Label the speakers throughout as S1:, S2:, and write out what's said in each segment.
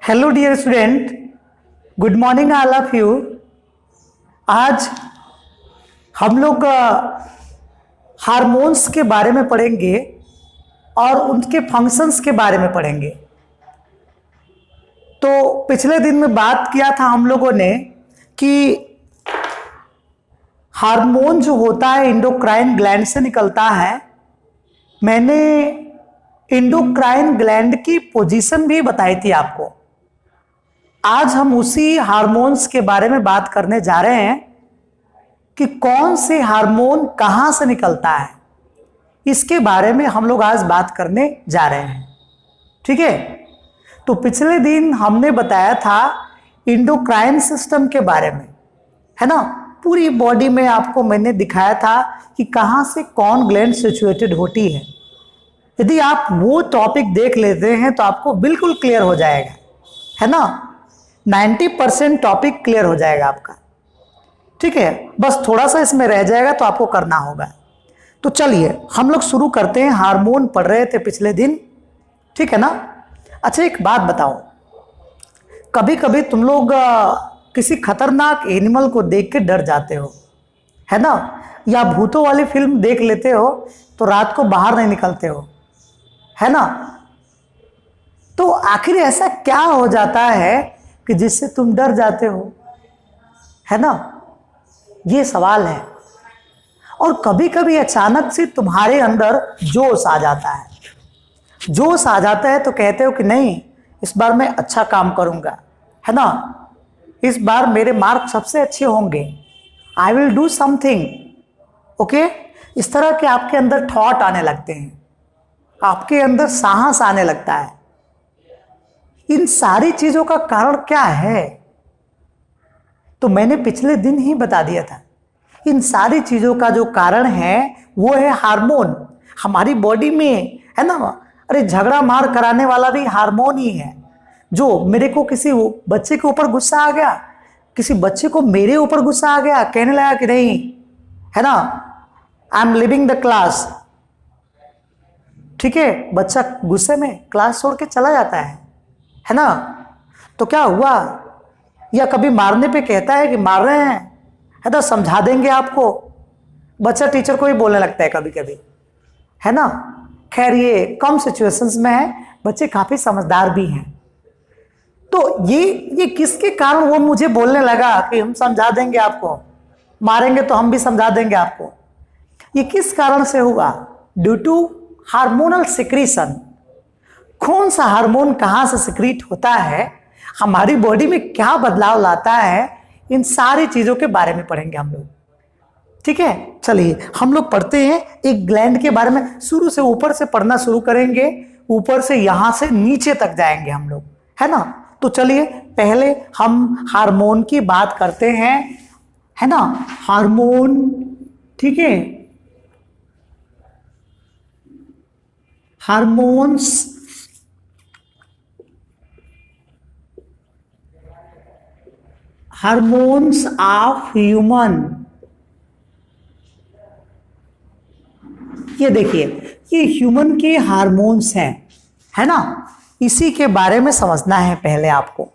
S1: Hello dear student, good morning all of you. आज हम लोग हार्मोन्स के बारे में पढ़ेंगे और उनके फंक्शंस के बारे में पढ़ेंगे। तो पिछले दिन में बात किया था हम लोगों ने कि हार्मोन जो होता है एंडोक्राइन ग्लैंड से निकलता है। मैंने एंडोक्राइन ग्लैंड की पोजीशन भी बताई थी आपको। आज हम उसी हार्मोन्स के बारे में बात करने जा रहे हैं कि कौन से हार्मोन कहां से निकलता है, इसके बारे में हम लोग आज बात करने जा रहे हैं। ठीक है, तो पिछले दिन हमने बताया था एंडोक्राइन सिस्टम के बारे में, है ना। पूरी बॉडी में आपको मैंने दिखाया था कि कहां से कौन ग्लैंड सिचुएटेड होती है। यदि आप वो टॉपिक देख लेते हैं तो आपको बिल्कुल क्लियर हो जाएगा, है ना। 90% टॉपिक क्लियर हो जाएगा आपका। ठीक है, बस थोड़ा सा इसमें रह जाएगा तो आपको करना होगा। तो चलिए हम लोग शुरू करते हैं। हार्मोन पढ़ रहे थे पिछले दिन, ठीक है ना। अच्छा, एक बात बताओ, कभी कभी तुम लोग किसी खतरनाक एनिमल को देख के डर जाते हो, है ना, या भूतों वाली फिल्म देख लेते हो तो रात को बाहर नहीं निकलते हो, है ना। तो आखिर ऐसा क्या हो जाता है कि जिससे तुम डर जाते हो, है ना, ये सवाल है। और कभी कभी अचानक से तुम्हारे अंदर जोश आ जाता है। जोश आ जाता है तो कहते हो कि नहीं, इस बार मैं अच्छा काम करूंगा, है ना, इस बार मेरे मार्क सबसे अच्छे होंगे, I will do something. Okay, इस तरह के आपके अंदर थॉट आने लगते हैं, आपके अंदर साहस आने लगता है। इन सारी चीजों का कारण क्या है, तो मैंने पिछले दिन ही बता दिया था। इन सारी चीजों का जो कारण है वो है हार्मोन हमारी बॉडी में, है ना। अरे झगड़ा मार कराने वाला भी हार्मोन ही है। जो मेरे को किसी बच्चे के ऊपर गुस्सा आ गया, किसी बच्चे को मेरे ऊपर गुस्सा आ गया, कहने लगा कि नहीं, है ना, I am living the class. ठीक है, बच्चा गुस्से में क्लास छोड़ के चला जाता है ना। तो क्या हुआ, या कभी मारने पे कहता है कि मार रहे हैं, है ना, समझा देंगे आपको। बच्चा टीचर को ही बोलने लगता है कभी कभी, है ना। खैर ये कम सिचुएशंस में है, बच्चे काफी समझदार भी हैं। तो ये किसके कारण वो मुझे बोलने लगा कि हम समझा देंगे आपको, मारेंगे तो हम भी समझा देंगे आपको। ये किस कारण से हुआ? Due to hormonal secretion. कौन सा हार्मोन कहां से सिक्रीट होता है, हमारी बॉडी में क्या बदलाव लाता है, इन सारी चीजों के बारे में पढ़ेंगे हम लोग। ठीक है, चलिए हम लोग पढ़ते हैं एक ग्लैंड के बारे में। शुरू से ऊपर से पढ़ना शुरू करेंगे, ऊपर से यहां से नीचे तक जाएंगे हम लोग, है ना। तो चलिए पहले हम हार्मोन की बात करते हैं, है ना। हार्मोन, ठीक है, हार्मोन्स हार्मोन्स ऑफ ह्यूमन। ये देखिए, ये ह्यूमन के हार्मोन्स हैं, है ना। इसी के बारे में समझना है पहले आपको।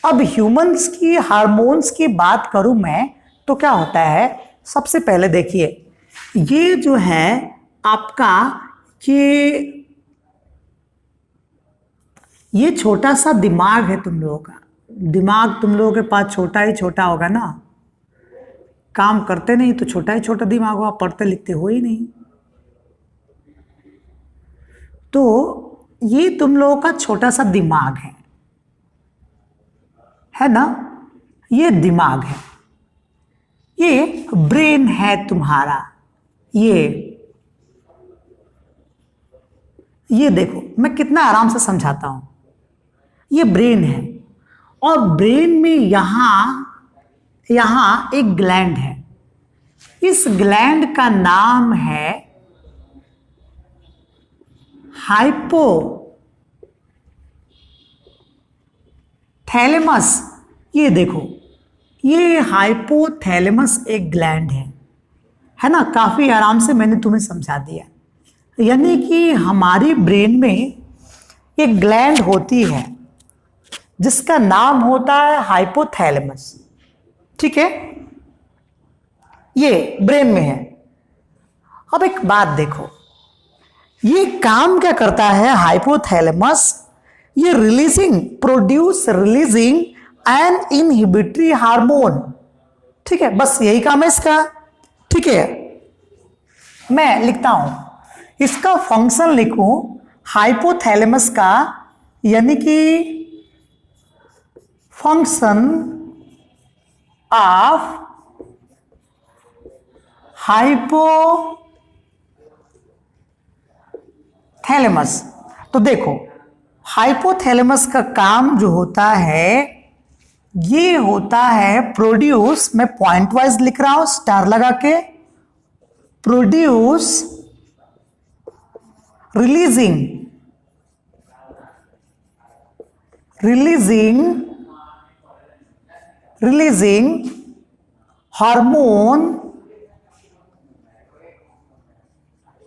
S1: अब ह्यूमंस की हार्मोन्स की बात करूं मैं तो क्या होता है, सबसे पहले देखिए, ये जो है आपका ये छोटा सा दिमाग है तुम लोगों का। दिमाग तुम लोगों के पास छोटा ही छोटा होगा ना, काम करते नहीं तो छोटा ही छोटा दिमाग होगा, पढ़ते लिखते हो ही नहीं। तो ये तुम लोगों का छोटा सा दिमाग है ना, ये दिमाग है, ये ब्रेन है तुम्हारा। ये देखो मैं कितना आराम से समझाता हूं। ये ब्रेन है, और ब्रेन में यहां एक ग्लैंड है। इस ग्लैंड का नाम है हाइपोथैलेमस। ये देखो, ये हाइपोथैलेमस एक ग्लैंड है ना। काफी आराम से मैंने तुम्हें समझा दिया। यानी कि हमारी ब्रेन में एक ग्लैंड होती है, जिसका नाम होता है हाइपोथैलेमस। ठीक है, ये ब्रेन में है। अब एक बात देखो, ये काम क्या करता है हाइपोथैलेमस? ये रिलीजिंग एन इनहिबिटरी हार्मोन। ठीक है, बस यही काम है इसका। ठीक है, मैं लिखता हूं, इसका फंक्शन लिखूं हाइपोथैलेमस का, यानी कि फंक्शन ऑफ हाइपोथैलेमस। तो देखो, हाइपोथैलेमस का काम जो होता है, ये होता है प्रोड्यूस, मैं पॉइंट वाइज लिख रहा हूं स्टार लगा के, produce releasing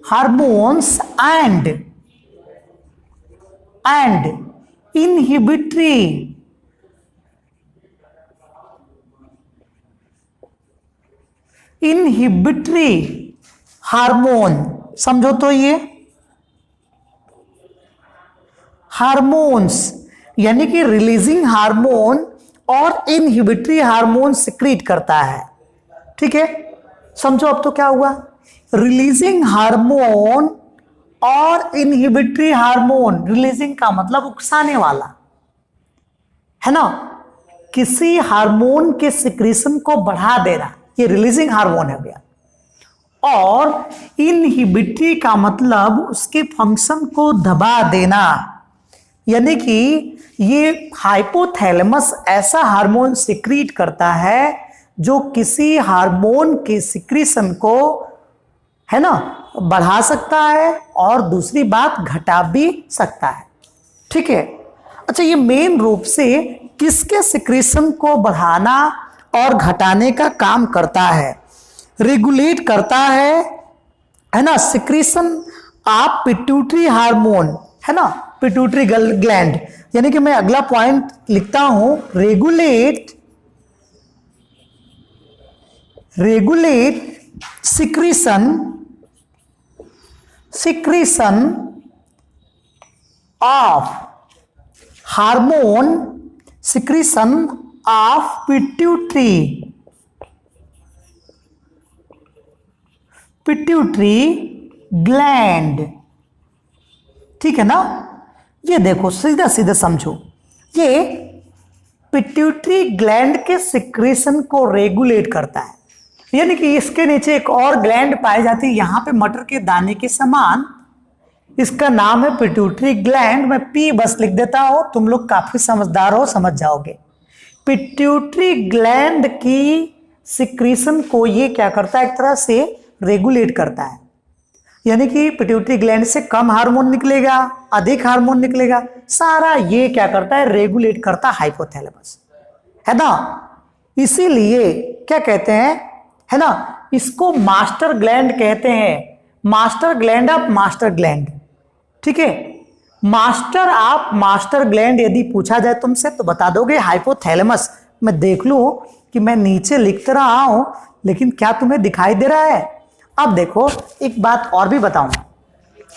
S1: hormones and inhibitory hormone. समझो तो, ये हार्मोन्स यानी कि रिलीजिंग हार्मोन और इनहिबिटरी हार्मोन सिक्रीट करता है। ठीक है, समझो अब तो क्या हुआ, रिलीजिंग हार्मोन और इनहिबिटरी हार्मोन। रिलीजिंग का मतलब उकसाने वाला, है ना, किसी हार्मोन के सिक्रीशन को बढ़ा देना, ये रिलीजिंग हार्मोन हो गया। और इनहिबिटरी का मतलब उसके फंक्शन को दबा देना, यानी कि ये हाइपोथैलेमस ऐसा हार्मोन सिक्रीट करता है जो किसी हार्मोन के सिक्रीशन को, है ना, बढ़ा सकता है और दूसरी बात घटा भी सकता है। ठीक है, अच्छा, ये मेन रूप से किसके सिक्रीशन को बढ़ाना और घटाने का काम करता है? रेगुलेट करता है ना, सिक्रीशन ऑफ पिट्यूटरी हार्मोन, है ना, पिट्यूटरी ग्लैंड। यानी कि मैं अगला पॉइंट लिखता हूं, regulate secretion of hormone, secretion of pituitary gland. ठीक है ना, ये देखो सीधा सीधा समझो, ये पिट्यूटरी ग्लैंड के सिक्रीशन को रेगुलेट करता है। यानी कि इसके नीचे एक और ग्लैंड पाई जाती है, यहां पे मटर के दाने के समान, इसका नाम है पिट्यूटरी ग्लैंड। मैं पी बस लिख देता हूं, तुम लोग काफी समझदार हो, समझ जाओगे। पिट्यूटरी ग्लैंड की सिक्रीशन को ये क्या करता है, एक तरह से रेगुलेट करता है। यानी कि पिट्यूटरी ग्लैंड से कम हार्मोन निकलेगा, अधिक हार्मोन निकलेगा, सारा ये क्या करता है, रेगुलेट करता है हाइपोथैलेमस, है ना। इसीलिए क्या कहते हैं, है ना, इसको मास्टर ग्लैंड कहते हैं, master gland of master gland. ठीक है, मास्टर ऑफ मास्टर ग्लैंड यदि पूछा जाए तुमसे तो बता दोगे हाइपोथैलेमस। मैं देख लूं कि मैं नीचे लिख रहा हूं, लेकिन क्या तुम्हें दिखाई दे रहा है? अब देखो, एक बात और भी बताऊं,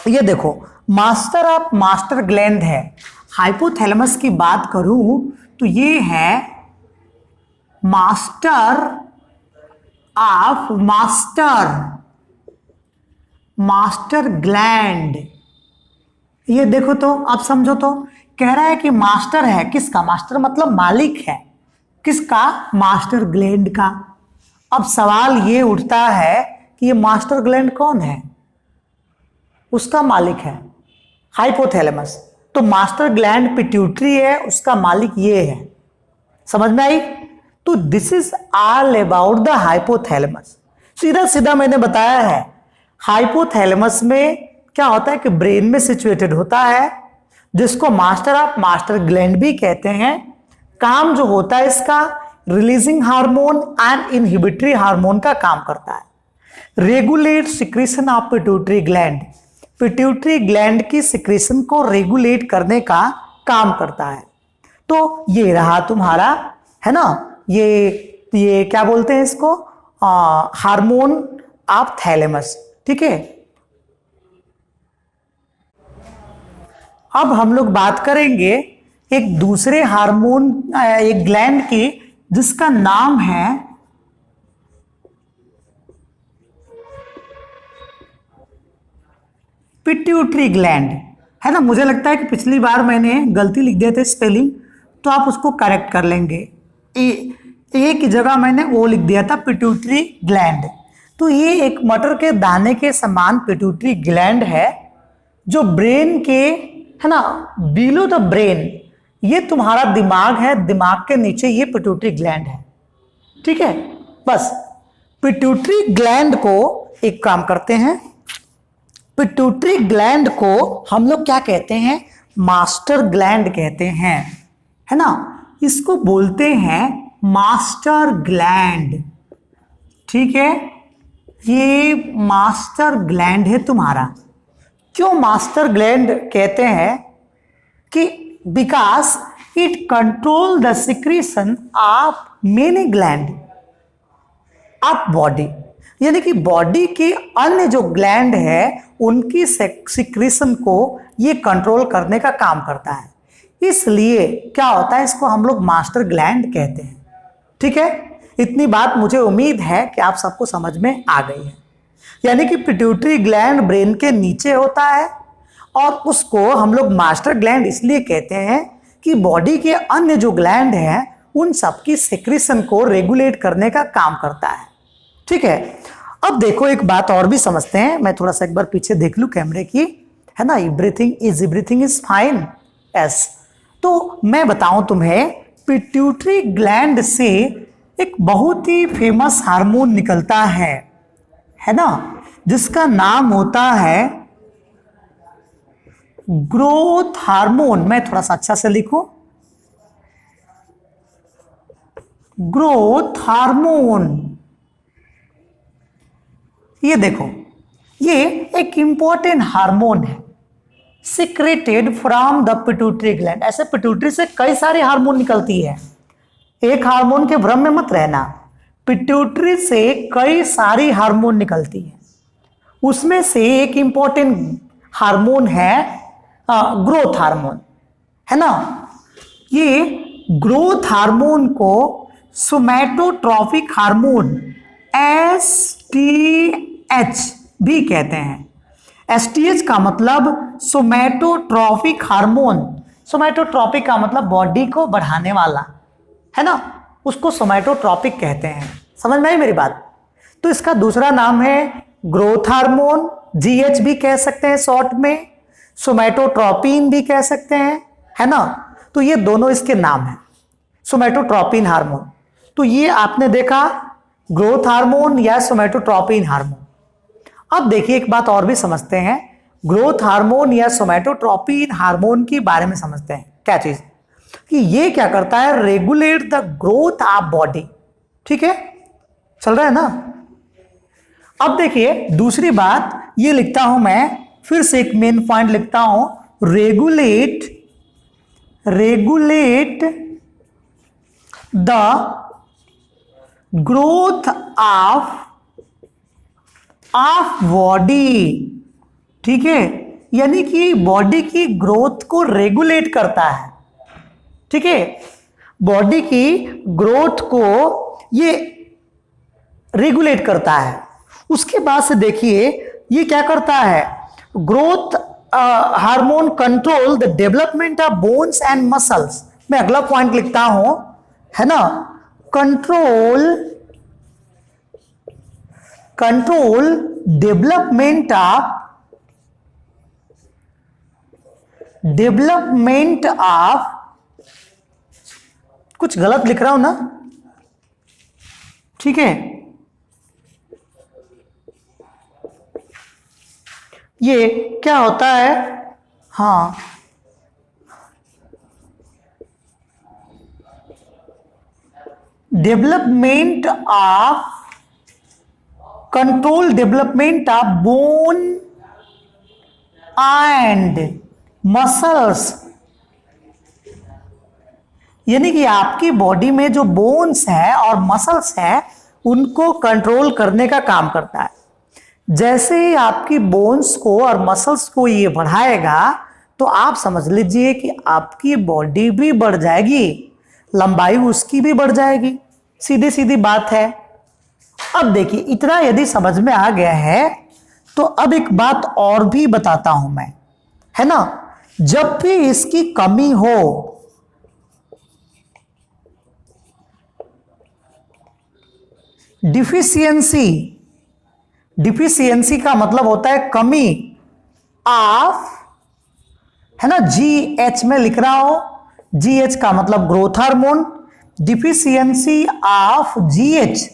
S1: ये देखो मास्टर ऑफ मास्टर ग्लैंड है। हाइपोथैलेमस की बात करूं तो ये है मास्टर ऑफ मास्टर ग्लैंड। ये देखो तो, अब समझो तो, कह रहा है कि मास्टर है, किसका? मास्टर मतलब मालिक है, किसका? मास्टर ग्लैंड का। अब सवाल ये उठता है कि ये मास्टर ग्लैंड कौन है? उसका मालिक है हाइपोथैलेमस। तो मास्टर ग्लैंड पिट्यूटरी है, उसका मालिक ये है। समझ में आई? तो this is all about the hypothalamus. सीधा सीधा मैंने बताया है, हाइपोथैलेमस में क्या होता है कि ब्रेन में सिचुएटेड होता है, जिसको मास्टर ऑफ मास्टर ग्लैंड भी कहते हैं। काम जो होता है इसका, releasing hormone and inhibitory hormone का काम करता है। Regulate secretion of pituitary gland, pituitary gland की सिक्रीशन को रेगुलेट करने का काम करता है। तो ये रहा तुम्हारा, है ना, ये क्या बोलते हैं इसको, हार्मोन ऑफ थैलेमस। ठीक है, अब हम लोग बात करेंगे एक दूसरे हार्मोन, एक ग्लैंड की, जिसका नाम है पिट्यूटरी ग्लैंड, है ना। मुझे लगता है कि पिछली बार मैंने गलती लिख दिए थे स्पेलिंग, तो आप उसको करेक्ट कर लेंगे। ए की जगह मैंने ओ लिख दिया था, पिट्यूटरी ग्लैंड। तो ये एक मटर के दाने के समान पिट्यूटरी ग्लैंड है, जो ब्रेन के, है ना, बिलो द ब्रेन, ये तुम्हारा दिमाग है, दिमाग के नीचे ये पिट्यूटरी ग्लैंड है। ठीक है, बस पिट्यूटरी ग्लैंड को एक काम करते हैं, पिट्यूटरी ग्लैंड को हम लोग क्या कहते हैं, मास्टर ग्लैंड कहते हैं, है ना। इसको बोलते हैं मास्टर ग्लैंड। ठीक है, ये मास्टर ग्लैंड है तुम्हारा। क्यों मास्टर ग्लैंड कहते हैं कि because it control the secretion of many gland of body, यानी कि बॉडी के अन्य जो ग्लैंड है उनकी सिक्रीशन को ये कंट्रोल करने का काम करता है। इसलिए क्या होता है, इसको हम लोग मास्टर ग्लैंड कहते हैं। ठीक है, इतनी बात मुझे उम्मीद है कि आप सबको समझ में आ गई है। यानी कि पिट्यूटरी ग्लैंड ब्रेन के नीचे होता है और उसको हम लोग मास्टर ग्लैंड इसलिए कहते हैं कि बॉडी के अन्य जो ग्लैंड हैं उन सबकी सिक्रीशन को रेगुलेट करने का काम करता है। ठीक है, अब देखो एक बात और भी समझते हैं। मैं थोड़ा सा एक बार पीछे देख लूं कैमरे की, है ना। Everything is fine, yes. तो मैं बताऊं तुम्हें, पिट्यूटरी ग्लैंड से एक बहुत ही फेमस हार्मोन निकलता है ना, जिसका नाम होता है ग्रोथ हार्मोन। मैं थोड़ा सा अच्छा से लिखूं, ग्रोथ हार्मोन। ये देखो, ये एक इंपॉर्टेंट हार्मोन है, secreted from the pituitary gland. ऐसे पिट्यूटरी से कई सारे हार्मोन निकलती है, एक हार्मोन के भ्रम में मत रहना। पिट्यूटरी से कई सारी हार्मोन निकलती है, उसमें से एक इंपॉर्टेंट हार्मोन है ग्रोथ हार्मोन, है ना। ये ग्रोथ हार्मोन को सोमैटोट्रॉपिक हार्मोन STH भी कहते हैं। STH का मतलब सोमैटोट्रॉपिक हार्मोन। सोमैटोट्रॉपिक का मतलब बॉडी को बढ़ाने वाला, है ना, उसको सोमैटोट्रॉपिक कहते हैं। समझ में आई मेरी बात। तो इसका दूसरा नाम है ग्रोथ हार्मोन, GH भी कह सकते हैं शॉर्ट में, सोमैटोट्रोपिन भी कह सकते हैं, है ना। तो ये दोनों इसके नाम हैं, सोमैटोट्रोपिन हार्मोन। तो ये आपने देखा ग्रोथ हार्मोन या सोमैटोट्रोपिन हार्मोन। अब देखिए एक बात और भी समझते हैं, ग्रोथ हार्मोन या सोमैटोट्रोपिन हार्मोन के बारे में समझते हैं। क्या चीज, कि ये क्या करता है, regulate the growth of body. ठीक है, चल रहा है ना। अब देखिए दूसरी बात ये लिखता हूं मैं, फिर से एक मेन पॉइंट लिखता हूं, regulate the growth of body. ठीक है, यानी कि बॉडी की ग्रोथ को रेगुलेट करता है। ठीक है, बॉडी की ग्रोथ को ये रेगुलेट करता है। उसके बाद से देखिए ये क्या करता है, growth hormone control the development of bones and muscles. मैं अगला पॉइंट लिखता हूं, है ना, कंट्रोल डेवलपमेंट ऑफ, कुछ गलत लिख रहा हूं ना, ठीक है। ये क्या होता है, हाँ, development of, control development of bone and muscles यानी कि आपकी बॉडी में जो बोन्स है और मसल्स है उनको कंट्रोल करने का काम करता है। जैसे ही आपकी बोन्स को और मसल्स को ये बढ़ाएगा तो आप समझ लीजिए कि आपकी बॉडी भी बढ़ जाएगी, लंबाई उसकी भी बढ़ जाएगी। सीधी सीधी बात है। अब देखिए, इतना यदि समझ में आ गया है तो अब एक बात और भी बताता हूं मैं, है ना। जब भी इसकी कमी हो, डिफिशियंसी का मतलब होता है कमी ऑफ, है ना, GH में लिख रहा हो। GH का मतलब growth hormone, deficiency of GH,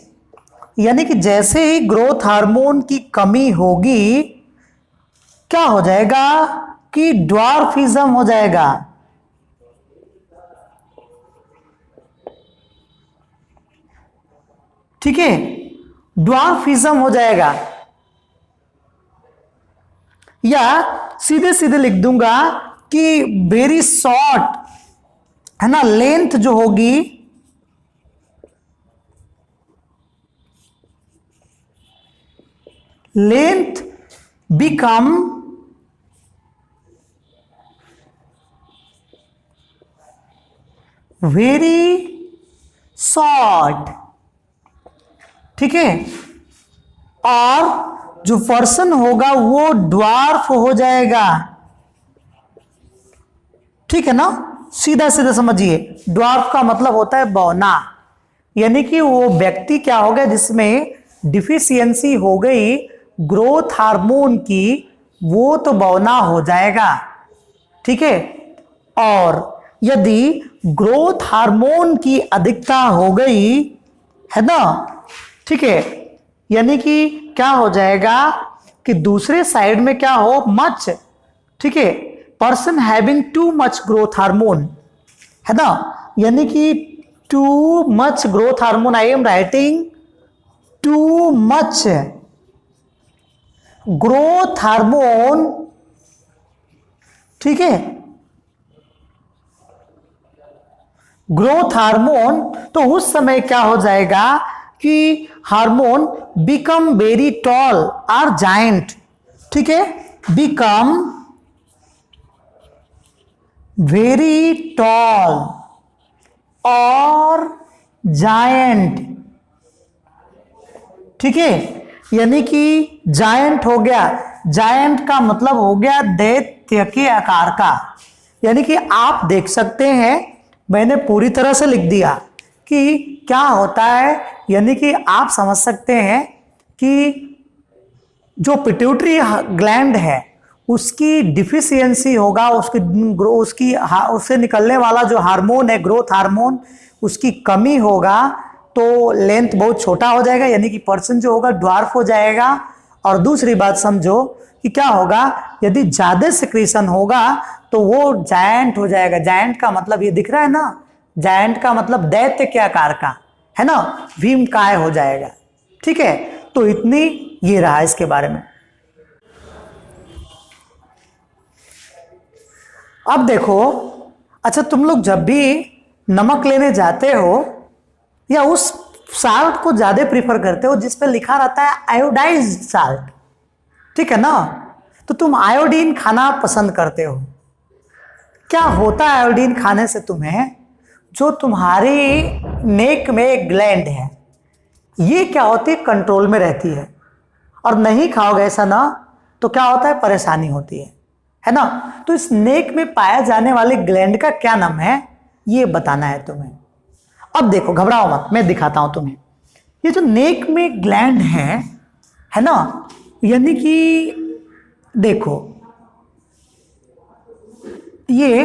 S1: यानी कि जैसे ही ग्रोथ हार्मोन की कमी होगी क्या हो जाएगा कि ड्वार्फिज्म हो जाएगा। ठीक है, ड्वार्फिज्म हो जाएगा। या सीधे सीधे लिख दूंगा कि वेरी शॉर्ट, है ना, लेंथ जो होगी, लेंथ बिकम वेरी शॉर्ट। ठीक है, और जो पर्सन होगा वो ड्वार्फ हो जाएगा। ठीक है ना, सीधा सीधा समझिए। ड्वार्फ का मतलब होता है बौना, यानी कि वो व्यक्ति क्या हो गया जिसमें डिफिशियंसी हो गई ग्रोथ हार्मोन की, वो तो बौना हो जाएगा। ठीक है, और यदि ग्रोथ हार्मोन की अधिकता हो गई, है ना, ठीक है, यानी कि क्या हो जाएगा कि दूसरे साइड में क्या हो, मच, ठीक है, person having too much growth hormone, है ना, यानी कि too much growth hormone, I am writing too much growth hormone. ठीक है, ग्रोथ हार्मोन, तो उस समय क्या हो जाएगा कि हार्मोन बिकम वेरी टॉल और जायंट। ठीक है, बिकम वेरी टॉल और जायंट। ठीक है, यानी कि जायंट हो गया। जायंट का मतलब हो गया दैत्य के आकार का। यानी कि आप देख सकते हैं, मैंने पूरी तरह से लिख दिया कि क्या होता है, यानी कि आप समझ सकते हैं कि जो पिट्यूटरी ग्लैंड है उसकी डिफिशियंसी होगा, उससे निकलने वाला जो हार्मोन है, ग्रोथ हार्मोन, उसकी कमी होगा तो लेंथ बहुत छोटा हो जाएगा, यानी कि पर्सन जो होगा ड्वार्फ हो जाएगा। और दूसरी बात समझो कि क्या होगा, यदि ज्यादा सिक्रीशन होगा तो वो जायंट हो जाएगा। जायंट का मतलब ये दिख रहा है ना, जायंट का मतलब दैत्य के आकार का, है ना, भीमकाय हो जाएगा। ठीक है, तो इतनी ये रहा इसके बारे में। अब देखो, अच्छा, तुम लोग जब भी नमक लेने जाते हो या उस साल्ट को ज्यादा प्रीफर करते हो जिस पे लिखा रहता है आयोडाइज्ड साल्ट, ठीक है ना, तो तुम आयोडीन खाना पसंद करते हो। क्या होता है आयोडीन खाने से तुम्हें, जो तुम्हारी नेक में एक ग्लैंड है ये क्या होती है, कंट्रोल में रहती है। और नहीं खाओगे ऐसा ना तो क्या होता है, परेशानी होती है ना। तो इस नेक में पाया जाने वाले ग्लैंड का क्या नाम है ये बताना है तुम्हें। अब देखो, घबराओ मत, मैं दिखाता हूं तुम्हें। ये जो नेक में ग्लैंड है ना, यानी कि देखो ये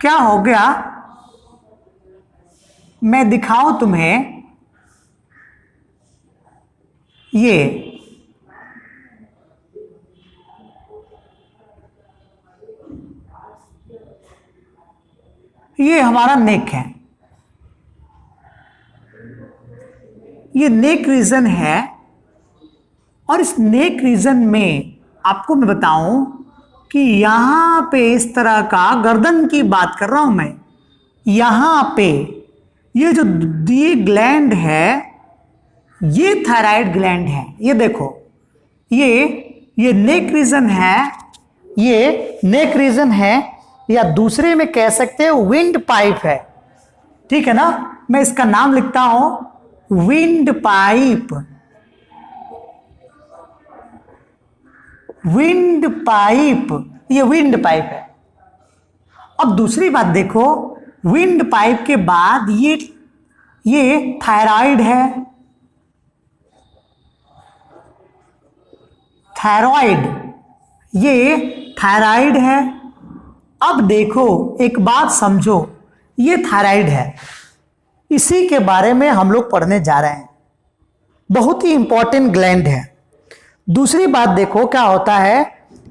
S1: क्या हो गया, मैं दिखाऊं तुम्हें, ये हमारा नेक है, ये नेक रीजन है। और इस नेक रीजन में आपको मैं बताऊं कि यहां पे इस तरह का, गर्दन की बात कर रहा हूं मैं, यहां पे ये जो ये ग्लैंड है, ये थायराइड ग्लैंड है। ये देखो, ये नेक रीजन है, ये नेक रीजन है, या दूसरे में कह सकते हैं विंड पाइप है। ठीक है ना, मैं इसका नाम लिखता हूं विंड पाइप। विंड पाइप, ये विंड पाइप है। अब दूसरी बात देखो, विंड पाइप के बाद ये थायराइड है, थायराइड, ये थायराइड है। अब देखो, एक बात समझो, ये थायराइड है, इसी के बारे में हम लोग पढ़ने जा रहे हैं। बहुत ही इंपॉर्टेंट ग्लैंड है। दूसरी बात देखो, क्या होता है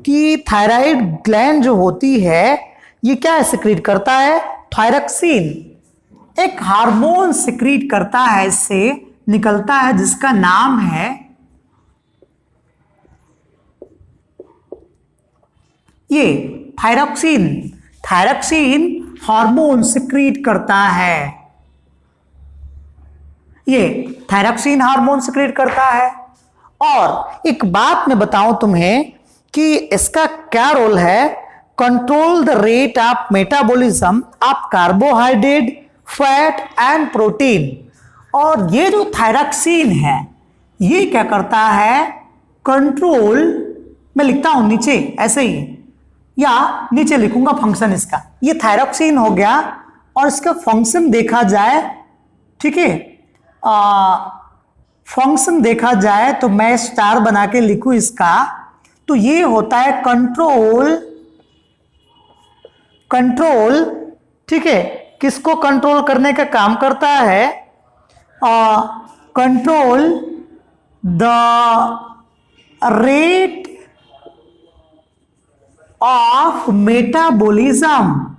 S1: कि थायराइड ग्लैंड जो होती है, ये क्या सिक्रीट करता है? थायरक्सिन, एक हार्मोन सिक्रीट करता है, इससे निकलता है, जिसका नाम है ये थायरक्सिन। थायरक्सिन हार्मोन सिक्रीट करता है, ये थायरक्सिन हार्मोन सिक्रीट करता है। और एक बात मैं बताऊं तुम्हें कि इसका क्या रोल है, control the rate of metabolism of carbohydrate, fat and protein. और ये जो थायरक्सिन है, ये क्या करता है, कंट्रोल, मैं लिखता हूं नीचे ऐसे ही, या नीचे लिखूंगा फंक्शन इसका। ये थायरक्सिन हो गया, और इसका फंक्शन देखा जाए, ठीक है, फंक्शन देखा जाए तो मैं स्टार बना के लिखूं इसका, तो ये होता है कंट्रोल, ठीक है, किसको कंट्रोल करने का काम करता है? Control the rate of metabolism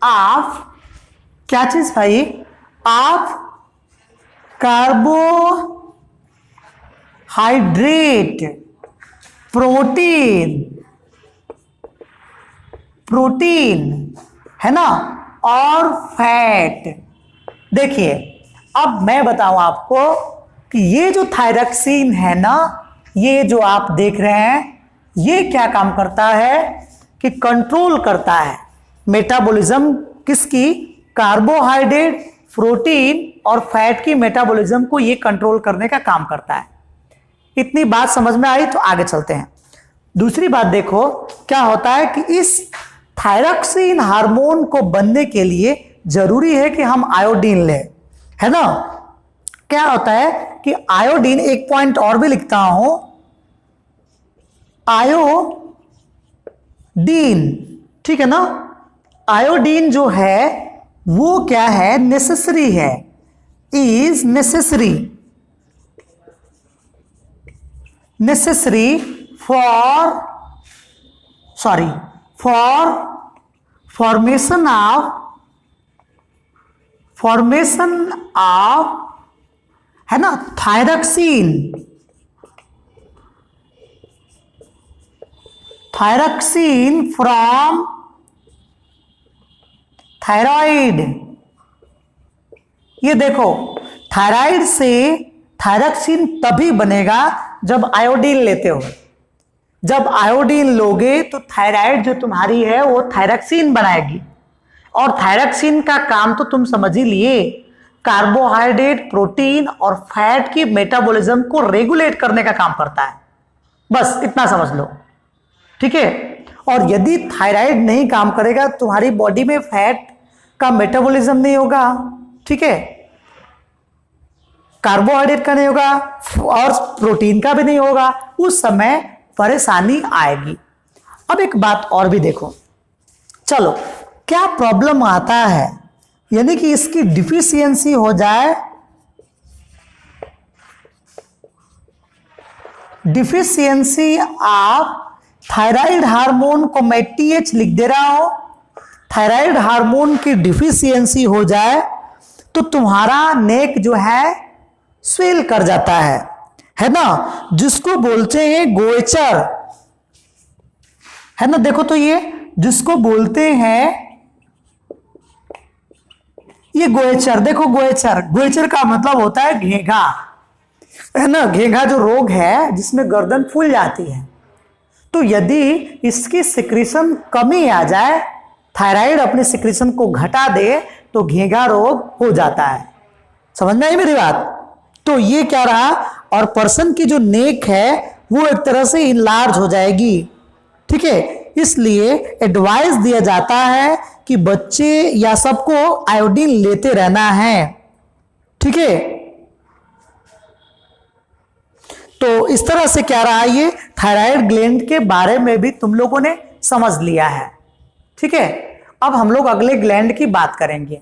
S1: of, क्या चीज भाई? ऑफ कार्बोहाइड्रेट, प्रोटीन है ना, और फैट। देखिए, अब मैं बताऊं आपको कि ये जो थायरक्सिन है ना, ये जो आप देख रहे हैं, ये क्या काम करता है कि कंट्रोल करता है मेटाबॉलिज्म किसकी? कार्बोहाइड्रेट, प्रोटीन और फैट की मेटाबॉलिज्म को ये कंट्रोल करने का काम करता है। इतनी बात समझ में आई? तो आगे चलते हैं। दूसरी बात देखो, क्या होता है कि इस थायरक्सिन हार्मोन को बनने के लिए जरूरी है कि हम आयोडीन लें, है ना। क्या होता है कि आयोडीन, एक पॉइंट और भी लिखता हूं, आयोडीन, ठीक है ना। आयोडीन जो है वो क्या है? नेसेसरी है, is necessary for formation of, है ना, थायरक्सिन फ्रॉम थायराइड। ये देखो, थायराइड से थायरक्सिन तभी बनेगा जब आयोडीन लेते हो। जब आयोडीन लोगे तो थायराइड जो तुम्हारी है वो थायरक्सिन बनाएगी, और थायरक्सिन का काम तो तुम समझ ही लिए, कार्बोहाइड्रेट, प्रोटीन और फैट की मेटाबॉलिज्म को रेगुलेट करने का काम करता है। बस इतना समझ लो, ठीक है। और यदि थायराइड नहीं काम करेगा, तुम्हारी बॉडी में फैट का मेटाबॉलिज्म नहीं होगा, ठीक है, कार्बोहाइड्रेट का नहीं होगा और प्रोटीन का भी नहीं होगा, उस समय परेशानी आएगी। अब एक बात और भी देखो, चलो, क्या प्रॉब्लम आता है, यानी कि इसकी डिफिशियंसी हो जाए, डिफिशियंसी ऑफ थायराइड हार्मोन को मैं TH लिख दे रहा हूं, थायराइड हार्मोन की डिफिशियंसी हो जाए तो तुम्हारा नेक जो है स्वेल कर जाता है ना, जिसको बोलते हैं गोएचर, है ना। देखो तो ये जिसको बोलते हैं ये गोएचर, देखो गोएचर, गोएचर का मतलब होता है घेंघा, है ना। घेंघा जो रोग है जिसमें गर्दन फूल जाती है, तो यदि इसकी सिक्रीशन कमी आ जाए, थायराइड अपने सिक्रीशन को घटा दे, तो घेंघा रोग हो जाता है। समझ में आई मेरी बात। तो ये क्या रहा, और पर्सन की जो नेक है वो एक तरह से इनलार्ज हो जाएगी, ठीक है। इसलिए एडवाइस दिया जाता है कि बच्चे या सबको आयोडीन लेते रहना है, ठीक है। तो इस तरह से क्या रहा, ये थायराइड ग्लैंड के बारे में भी तुम लोगों ने समझ लिया है, ठीक है। अब हम लोग अगले ग्लैंड की बात करेंगे।